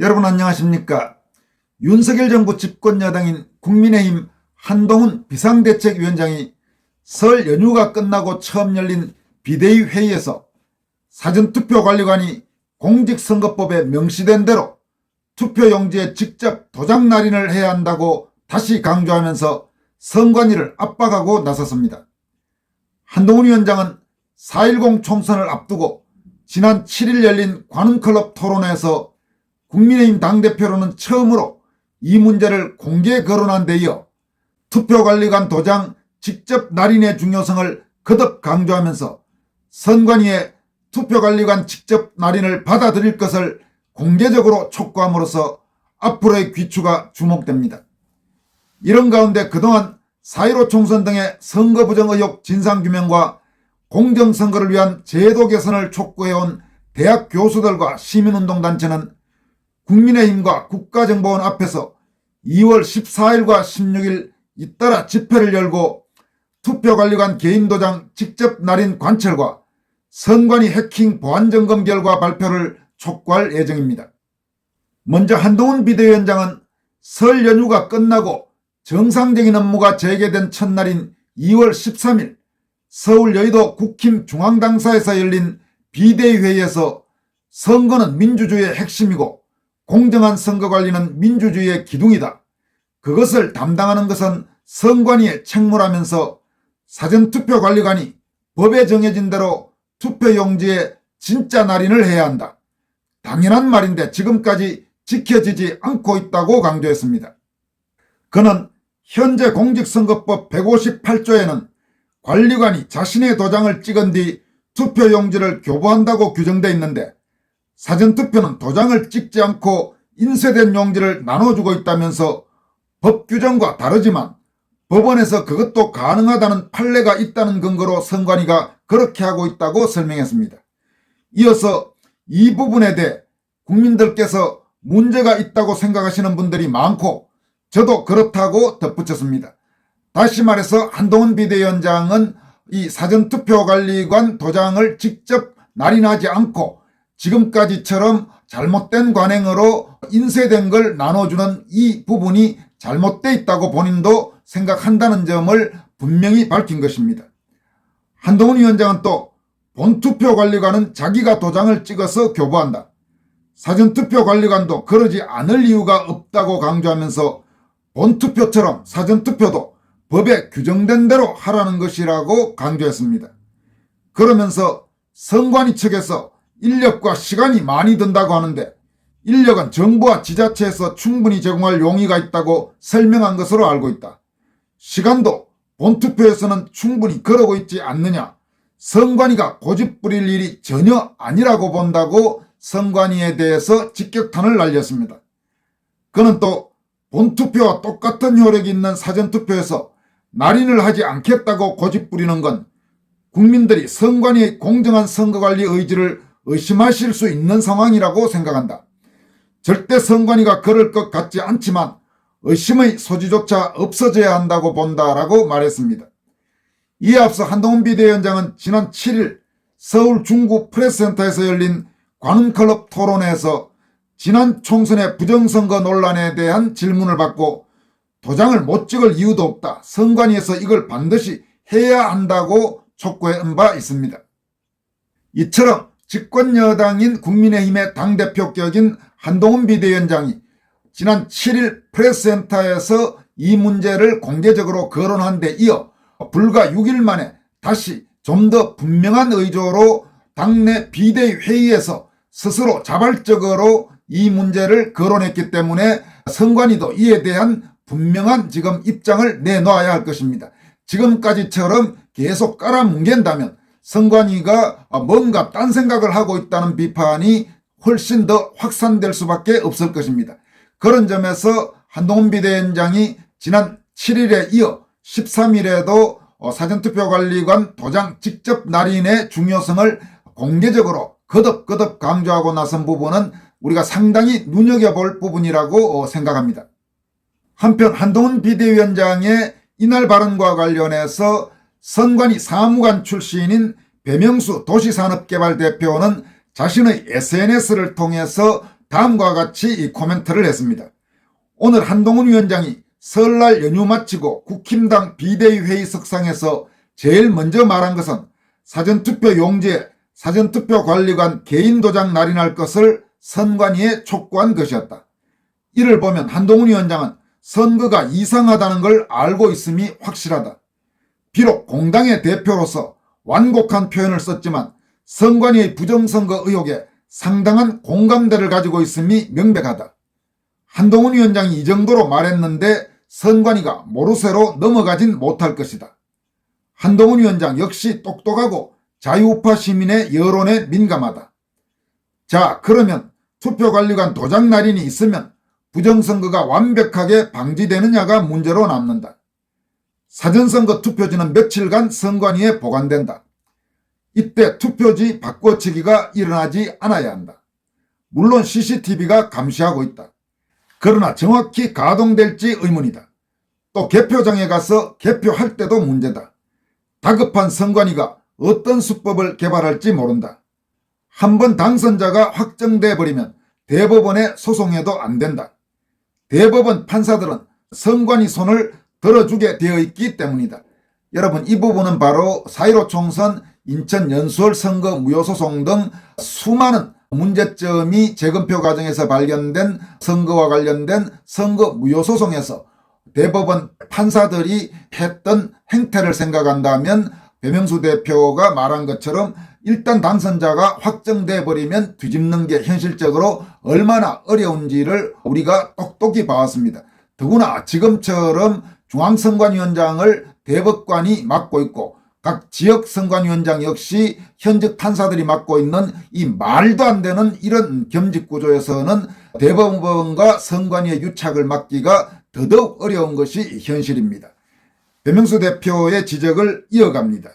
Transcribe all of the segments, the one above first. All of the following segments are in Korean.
여러분 안녕하십니까? 윤석열 정부 집권여당인 국민의힘 한동훈 비상대책위원장이 설 연휴가 끝나고 처음 열린 비대위 회의에서 사전투표관리관이 공직선거법에 명시된 대로 투표용지에 직접 도장 날인을 해야 한다고 다시 강조하면서 선관위를 압박하고 나섰습니다. 한동훈 위원장은 4.10 총선을 앞두고 지난 7일 열린 관훈클럽 토론회에서 국민의힘 당대표로는 처음으로 이 문제를 공개 거론한 데 이어 투표관리관 도장 직접 날인의 중요성을 거듭 강조하면서 선관위에 투표관리관 직접 날인을 받아들일 것을 공개적으로 촉구함으로써 앞으로의 귀추가 주목됩니다. 이런 가운데 그동안 4.15 총선 등의 선거 부정 의혹 진상규명과 공정선거를 위한 제도 개선을 촉구해온 대학 교수들과 시민운동단체는 국민의힘과 국가정보원 앞에서 2월 14일과 16일 잇따라 집회를 열고 투표관리관 개인도장 직접 날인 관철과 선관위 해킹 보안점검 결과 발표를 촉구할 예정입니다. 먼저 한동훈 비대위원장은 설 연휴가 끝나고 정상적인 업무가 재개된 첫날인 2월 13일 서울 여의도 국힘 중앙당사에서 열린 비대위 회의에서 선거는 민주주의의 핵심이고 공정한 선거관리는 민주주의의 기둥이다. 그것을 담당하는 것은 선관위의 책무라면서 사전투표관리관이 법에 정해진 대로 투표용지에 진짜 날인을 해야 한다. 당연한 말인데 지금까지 지켜지지 않고 있다고 강조했습니다. 그는 현재 공직선거법 158조에는 관리관이 자신의 도장을 찍은 뒤 투표용지를 교부한다고 규정되어 있는데 사전투표는 도장을 찍지 않고 인쇄된 용지를 나눠주고 있다면서 법 규정과 다르지만 법원에서 그것도 가능하다는 판례가 있다는 근거로 선관위가 그렇게 하고 있다고 설명했습니다. 이어서 이 부분에 대해 국민들께서 문제가 있다고 생각하시는 분들이 많고 저도 그렇다고 덧붙였습니다. 다시 말해서 한동훈 비대위원장은 이 사전투표관리관 도장을 직접 날인하지 않고 지금까지처럼 잘못된 관행으로 인쇄된 걸 나눠주는 이 부분이 잘못돼 있다고 본인도 생각한다는 점을 분명히 밝힌 것입니다. 한동훈 위원장은 또 본투표관리관은 자기가 도장을 찍어서 교부한다. 사전투표관리관도 그러지 않을 이유가 없다고 강조하면서 본투표처럼 사전투표도 법에 규정된 대로 하라는 것이라고 강조했습니다. 그러면서 선관위 측에서 인력과 시간이 많이 든다고 하는데 인력은 정부와 지자체에서 충분히 제공할 용의가 있다고 설명한 것으로 알고 있다. 시간도 본투표에서는 충분히 그러고 있지 않느냐. 선관위가 고집 부릴 일이 전혀 아니라고 본다고 선관위에 대해서 직격탄을 날렸습니다. 그는 또 본투표와 똑같은 효력이 있는 사전투표에서 날인을 하지 않겠다고 고집 부리는 건 국민들이 선관위의 공정한 선거관리 의지를 의심하실 수 있는 상황이라고 생각한다. 절대 선관위가 그럴 것 같지 않지만 의심의 소지조차 없어져야 한다고 본다라고 말했습니다. 이에 앞서 한동훈 비대위원장은 지난 7일 서울 중구 프레스센터에서 열린 관훈클럽 토론회에서 지난 총선의 부정선거 논란에 대한 질문을 받고 도장을 못 찍을 이유도 없다. 선관위에서 이걸 반드시 해야 한다고 촉구한 바 있습니다. 이처럼 집권여당인 국민의힘의 당대표격인 한동훈 비대위원장이 지난 7일 프레스센터에서 이 문제를 공개적으로 거론한 데 이어 불과 6일 만에 다시 좀 더 분명한 의조로 당내 비대위 회의에서 스스로 자발적으로 이 문제를 거론했기 때문에 선관위도 이에 대한 분명한 지금 입장을 내놓아야 할 것입니다. 지금까지처럼 계속 깔아뭉갠다면 선관위가 뭔가 딴 생각을 하고 있다는 비판이 훨씬 더 확산될 수밖에 없을 것입니다. 그런 점에서 한동훈 비대위원장이 지난 7일에 이어 13일에도 사전투표관리관 도장 직접 날인의 중요성을 공개적으로 거듭 강조하고 나선 부분은 우리가 상당히 눈여겨볼 부분이라고 생각합니다. 한편 한동훈 비대위원장의 이날 발언과 관련해서 선관위 사무관 출신인 배명수 도시산업개발 대표는 자신의 SNS를 통해서 다음과 같이 이 코멘트를 했습니다. 오늘 한동훈 위원장이 설날 연휴 마치고 국힘당 비대위 회의석상에서 제일 먼저 말한 것은 사전투표 용지에 사전투표관리관 개인 도장 날인할 것을 선관위에 촉구한 것이었다. 이를 보면 한동훈 위원장은 선거가 이상하다는 걸 알고 있음이 확실하다. 비록 공당의 대표로서 완곡한 표현을 썼지만 선관위의 부정선거 의혹에 상당한 공감대를 가지고 있음이 명백하다. 한동훈 위원장이 이 정도로 말했는데 선관위가 모르쇠로 넘어가진 못할 것이다. 한동훈 위원장 역시 똑똑하고 자유우파 시민의 여론에 민감하다. 자, 그러면 투표관리관 도장 날인이 있으면 부정선거가 완벽하게 방지되느냐가 문제로 남는다. 사전선거 투표지는 며칠간 선관위에 보관된다. 이때 투표지 바꿔치기가 일어나지 않아야 한다. 물론 CCTV가 감시하고 있다. 그러나 정확히 가동될지 의문이다. 또 개표장에 가서 개표할 때도 문제다. 다급한 선관위가 어떤 수법을 개발할지 모른다. 한번 당선자가 확정돼 버리면 대법원에 소송해도 안 된다. 대법원 판사들은 선관위 손을 들어주게 되어 있기 때문이다. 여러분, 이 부분은 바로 4.15 총선, 인천 연수원 선거 무효소송 등 수많은 문제점이 재검표 과정에서 발견된 선거와 관련된 선거 무효소송에서 대법원 판사들이 했던 행태를 생각한다면 배명수 대표가 말한 것처럼 일단 당선자가 확정돼 버리면 뒤집는 게 현실적으로 얼마나 어려운지를 우리가 똑똑히 봐왔습니다. 더구나 지금처럼 중앙선관위원장을 대법관이 맡고 있고 각 지역선관위원장 역시 현직 판사들이 맡고 있는 이 말도 안 되는 이런 겸직구조에서는 대법원과 선관위의 유착을 막기가 더더욱 어려운 것이 현실입니다. 배명수 대표의 지적을 이어갑니다.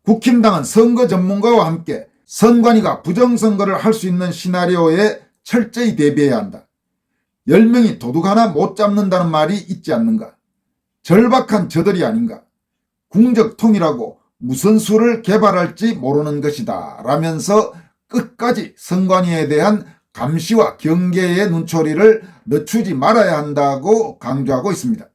국힘당은 선거 전문가와 함께 선관위가 부정선거를 할 수 있는 시나리오에 철저히 대비해야 한다. 10명이 도둑 하나 못 잡는다는 말이 있지 않는가. 절박한 저들이 아닌가. 궁적 통일하고 무슨 수를 개발할지 모르는 것이다 라면서 끝까지 선관위에 대한 감시와 경계의 눈초리를 늦추지 말아야 한다고 강조하고 있습니다.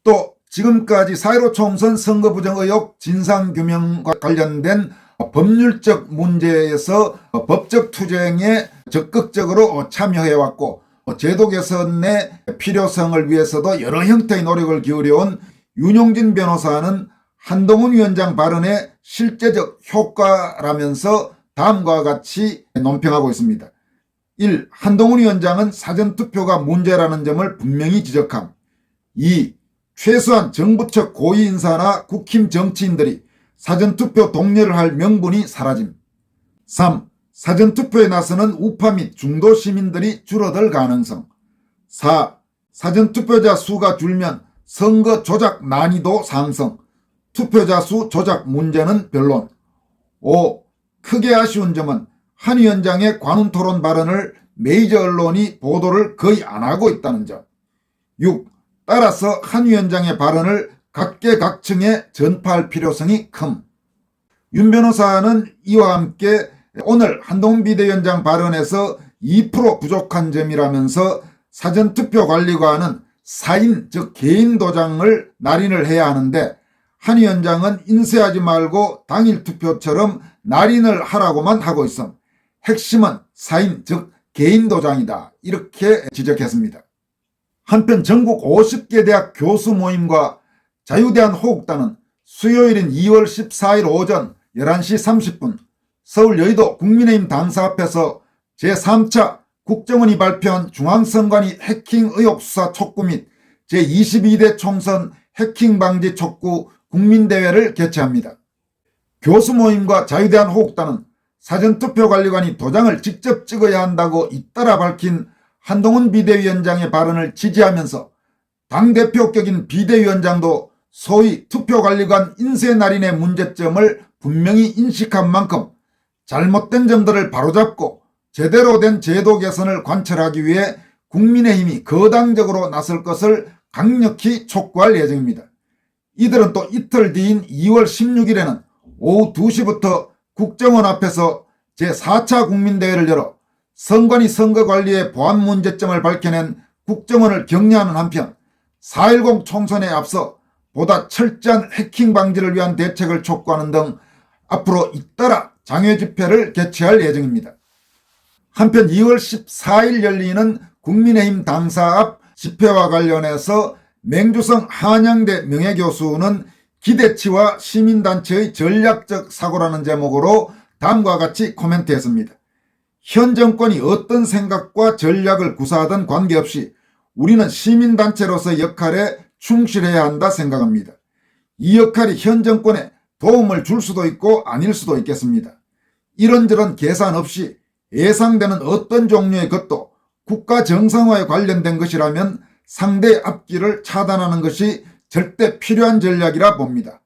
또 지금까지 4.15 총선 선거 부정 의혹 진상규명과 관련된 법률적 문제에서 법적 투쟁에 적극적으로 참여해왔고 제도 개선의 필요성을 위해서도 여러 형태의 노력을 기울여온 윤용진 변호사는 한동훈 위원장 발언의 실제적 효과라면서 다음과 같이 논평하고 있습니다. 1. 한동훈 위원장은 사전투표가 문제라는 점을 분명히 지적함. 2. 최소한 정부 측 고위 인사나 국힘 정치인들이 사전투표 독려를 할 명분이 사라짐. 3. 사전투표에 나서는 우파 및 중도 시민들이 줄어들 가능성. 4. 사전투표자 수가 줄면 선거 조작 난이도 상승. 투표자 수 조작 문제는 변론. 5. 크게 아쉬운 점은 한 위원장의 관훈토론 발언을 메이저 언론이 보도를 거의 안 하고 있다는 점. 6. 따라서 한 위원장의 발언을 각계각층에 전파할 필요성이 큼. 윤 변호사는 이와 함께 오늘 한동훈 비대위원장 발언에서 2% 부족한 점이라면서 사전투표관리관은 사인 즉 개인 도장을 날인을 해야 하는데 한 위원장은 인쇄하지 말고 당일 투표처럼 날인을 하라고만 하고 있음. 핵심은 사인 즉 개인 도장이다. 이렇게 지적했습니다. 한편 전국 50개 대학 교수 모임과 자유대한호국단은 수요일인 2월 14일 오전 11시 30분 서울 여의도 국민의힘 당사 앞에서 제3차 국정원이 발표한 중앙선관위 해킹 의혹 수사 촉구 및 제22대 총선 해킹 방지 촉구 국민대회를 개최합니다. 교수 모임과 자유대한호국단은 사전투표관리관이 도장을 직접 찍어야 한다고 잇따라 밝힌 한동훈 비대위원장의 발언을 지지하면서 당대표격인 비대위원장도 소위 투표관리관 인쇄 날인의 문제점을 분명히 인식한 만큼 잘못된 점들을 바로잡고 제대로 된 제도 개선을 관철하기 위해 국민의힘이 거당적으로 나설 것을 강력히 촉구할 예정입니다. 이들은 또 이틀 뒤인 2월 16일에는 오후 2시부터 국정원 앞에서 제4차 국민대회를 열어 선관위 선거관리의 보안 문제점을 밝혀낸 국정원을 격려하는 한편 4.10 총선에 앞서 보다 철저한 해킹 방지를 위한 대책을 촉구하는 등 앞으로 잇따라 장외 집회를 개최할 예정입니다. 한편 2월 14일 열리는 국민의힘 당사 앞 집회와 관련해서 맹주성 한양대 명예교수는 기대치와 시민단체의 전략적 사고라는 제목으로 다음과 같이 코멘트했습니다. 현 정권이 어떤 생각과 전략을 구사하든 관계없이 우리는 시민단체로서의 역할에 충실해야 한다 생각합니다. 이 역할이 현 정권에 도움을 줄 수도 있고 아닐 수도 있겠습니다. 이런저런 계산 없이 예상되는 어떤 종류의 것도 국가 정상화에 관련된 것이라면 상대의 앞길을 차단하는 것이 절대 필요한 전략이라 봅니다.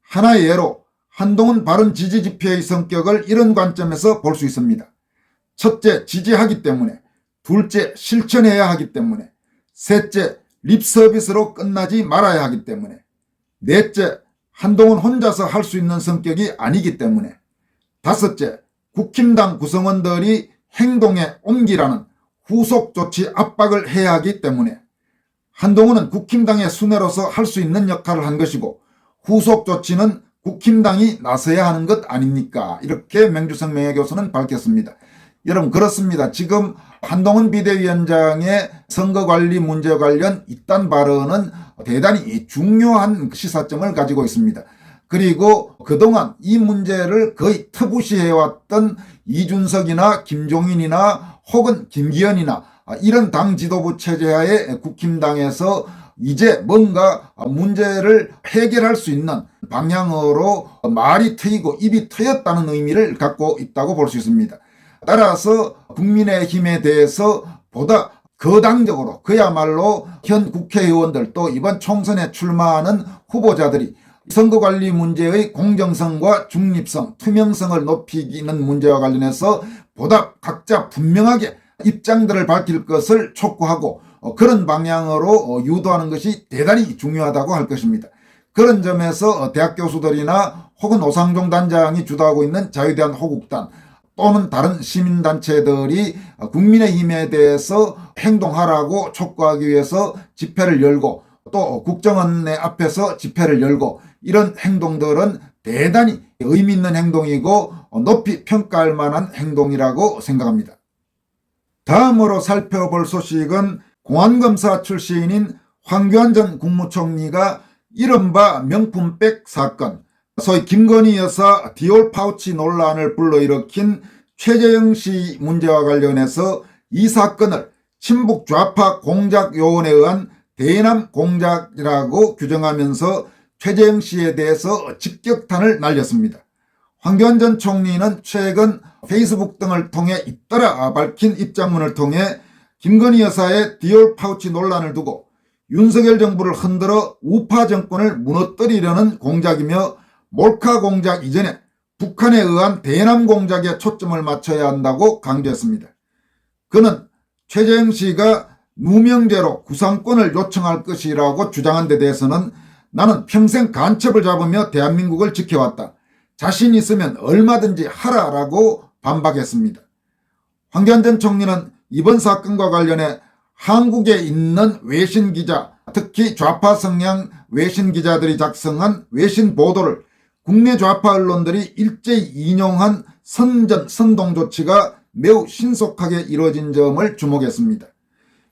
하나의 예로 한동훈 발언 지지 집회의 성격을 이런 관점에서 볼 수 있습니다. 첫째, 지지하기 때문에, 둘째, 실천해야 하기 때문에, 셋째, 립서비스로 끝나지 말아야 하기 때문에, 넷째, 한동훈 혼자서 할 수 있는 성격이 아니기 때문에, 다섯째, 국힘당 구성원들이 행동에 옮기라는 후속 조치 압박을 해야 하기 때문에, 한동훈은 국힘당의 수뇌로서 할 수 있는 역할을 한 것이고 후속 조치는 국힘당이 나서야 하는 것 아닙니까? 이렇게 맹주성 명예교수는 밝혔습니다. 여러분, 그렇습니다. 지금 한동훈 비대위원장의 선거관리 문제와 관련 이딴 발언은 대단히 중요한 시사점을 가지고 있습니다. 그리고 그동안 이 문제를 거의 터부시해왔던 이준석이나 김종인이나 혹은 김기현이나 이런 당 지도부 체제하에 국힘당에서 이제 뭔가 문제를 해결할 수 있는 방향으로 말이 트이고 입이 트였다는 의미를 갖고 있다고 볼 수 있습니다. 따라서 국민의힘에 대해서 보다 거당적으로 그야말로 현 국회의원들 또 이번 총선에 출마하는 후보자들이 선거관리 문제의 공정성과 중립성, 투명성을 높이는 문제와 관련해서 보다 각자 분명하게 입장들을 밝힐 것을 촉구하고 그런 방향으로 유도하는 것이 대단히 중요하다고 할 것입니다. 그런 점에서 대학 교수들이나 혹은 오상종 단장이 주도하고 있는 자유대한 호국단 또는 다른 시민단체들이 국민의힘에 대해서 행동하라고 촉구하기 위해서 집회를 열고 또 국정원의 앞에서 집회를 열고 이런 행동들은 대단히 의미 있는 행동이고 높이 평가할 만한 행동이라고 생각합니다. 다음으로 살펴볼 소식은 공안검사 출신인 황교안 전 국무총리가 이른바 명품백 사건, 소위 김건희 여사 디올 파우치 논란을 불러일으킨 최재형 씨 문제와 관련해서 이 사건을 친북 좌파 공작 요원에 의한 대남 공작이라고 규정하면서 최재형 씨에 대해서 직격탄을 날렸습니다. 황교안 전 총리는 최근 페이스북 등을 통해 잇따라 밝힌 입장문을 통해 김건희 여사의 디올 파우치 논란을 두고 윤석열 정부를 흔들어 우파 정권을 무너뜨리려는 공작이며 몰카 공작 이전에 북한에 의한 대남 공작에 초점을 맞춰야 한다고 강조했습니다. 그는 최재형 씨가 누명죄로 구상권을 요청할 것이라고 주장한 데 대해서는 나는 평생 간첩을 잡으며 대한민국을 지켜왔다. 자신 있으면 얼마든지 하라라고 반박했습니다. 황교안 전 총리는 이번 사건과 관련해 한국에 있는 외신 기자, 특히 좌파 성향 외신 기자들이 작성한 외신 보도를 국내 좌파 언론들이 일제히 인용한 선동 조치가 매우 신속하게 이루어진 점을 주목했습니다.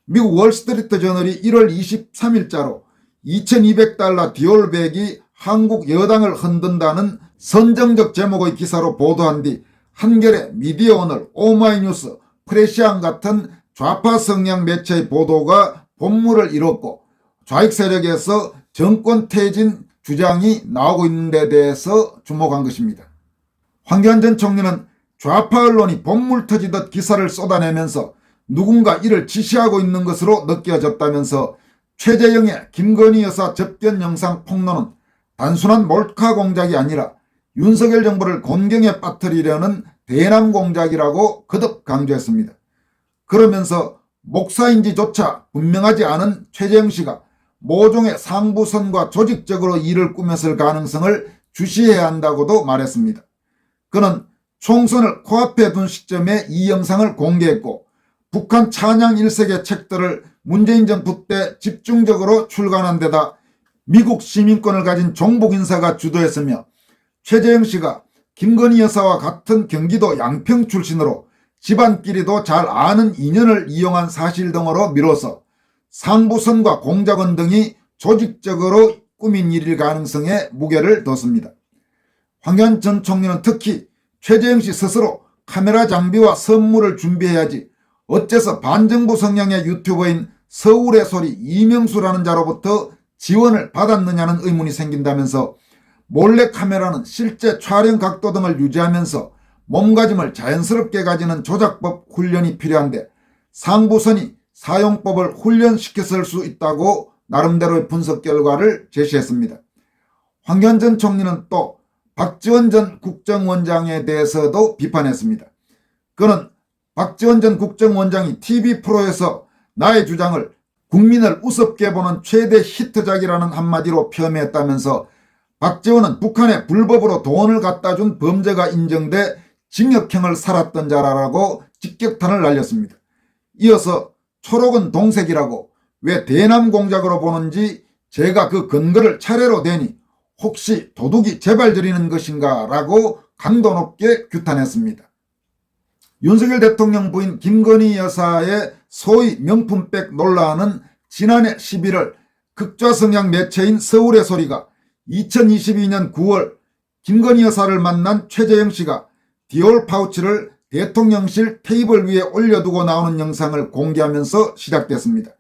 미국 월스트리트 저널이 1월 23일자로 $2200 디올백이 한국 여당을 흔든다는 선정적 제목의 기사로 보도한 뒤 한겨레, 미디어오늘, 오마이뉴스, 프레시안 같은 좌파 성향 매체의 보도가 본물을 이뤘고 좌익 세력에서 정권 퇴진 주장이 나오고 있는 데 대해서 주목한 것입니다. 황교안 전 총리는 좌파 언론이 본물 터지듯 기사를 쏟아내면서 누군가 이를 지시하고 있는 것으로 느껴졌다면서 최재형의 김건희 여사 접견 영상 폭로는 단순한 몰카 공작이 아니라 윤석열 정부를 곤경에 빠뜨리려는 대남 공작이라고 거듭 강조했습니다. 그러면서 목사인지조차 분명하지 않은 최재형 씨가 모종의 상부선과 조직적으로 일을 꾸몄을 가능성을 주시해야 한다고도 말했습니다. 그는 총선을 코앞에 둔 시점에 이 영상을 공개했고, 북한 찬양 1세계 책들을 문재인 정부 때 집중적으로 출간한 데다 미국 시민권을 가진 종북 인사가 주도했으며, 최재형 씨가 김건희 여사와 같은 경기도 양평 출신으로 집안끼리도 잘 아는 인연을 이용한 사실 등으로 미뤄서 상부선과 공작원 등이 조직적으로 꾸민 일일 가능성에 무게를 뒀습니다. 황교안 전 총리는 특히 최재형 씨 스스로 카메라 장비와 선물을 준비해야지 어째서 반정부 성향의 유튜버인 서울의 소리 이명수라는 자로부터 지원을 받았느냐는 의문이 생긴다면서, 몰래 카메라는 실제 촬영 각도 등을 유지하면서 몸가짐을 자연스럽게 가지는 조작법 훈련이 필요한데 상부선이 사용법을 훈련시켰을 수 있다고 나름대로의 분석 결과를 제시했습니다. 황교안 전 총리는 또 박지원 전 국정원장에 대해서도 비판했습니다. 그는 박지원 전 국정원장이 TV 프로에서 나의 주장을 국민을 우습게 보는 최대 히트작이라는 한마디로 폄훼했다면서, 박지원은 북한에 불법으로 돈을 갖다 준 범죄가 인정돼 징역형을 살았던 자라고 직격탄을 날렸습니다. 이어서 초록은 동색이라고 왜 대남 공작으로 보는지 제가 그 근거를 차례로 대니 혹시 도둑이 재발 저리는 것인가 라고 강도 높게 규탄했습니다. 윤석열 대통령 부인 김건희 여사의 소위 명품백 논란은 지난해 11월 극좌 성향 매체인 서울의 소리가 2022년 9월 김건희 여사를 만난 최재형 씨가 디올 파우치를 대통령실 테이블 위에 올려두고 나오는 영상을 공개하면서 시작됐습니다.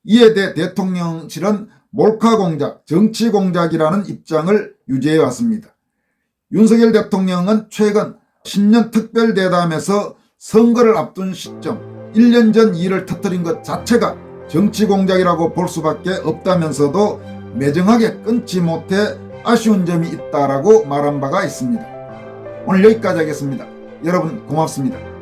이에 대해 대통령실은 몰카 공작, 정치 공작이라는 입장을 유지해왔습니다. 윤석열 대통령은 최근 신년 특별대담에서 선거를 앞둔 시점 1년 전 일을 터뜨린 것 자체가 정치 공작이라고 볼 수밖에 없다면서도 매정하게 끊지 못해 아쉬운 점이 있다라고 말한 바가 있습니다. 오늘 여기까지 하겠습니다. 여러분 고맙습니다.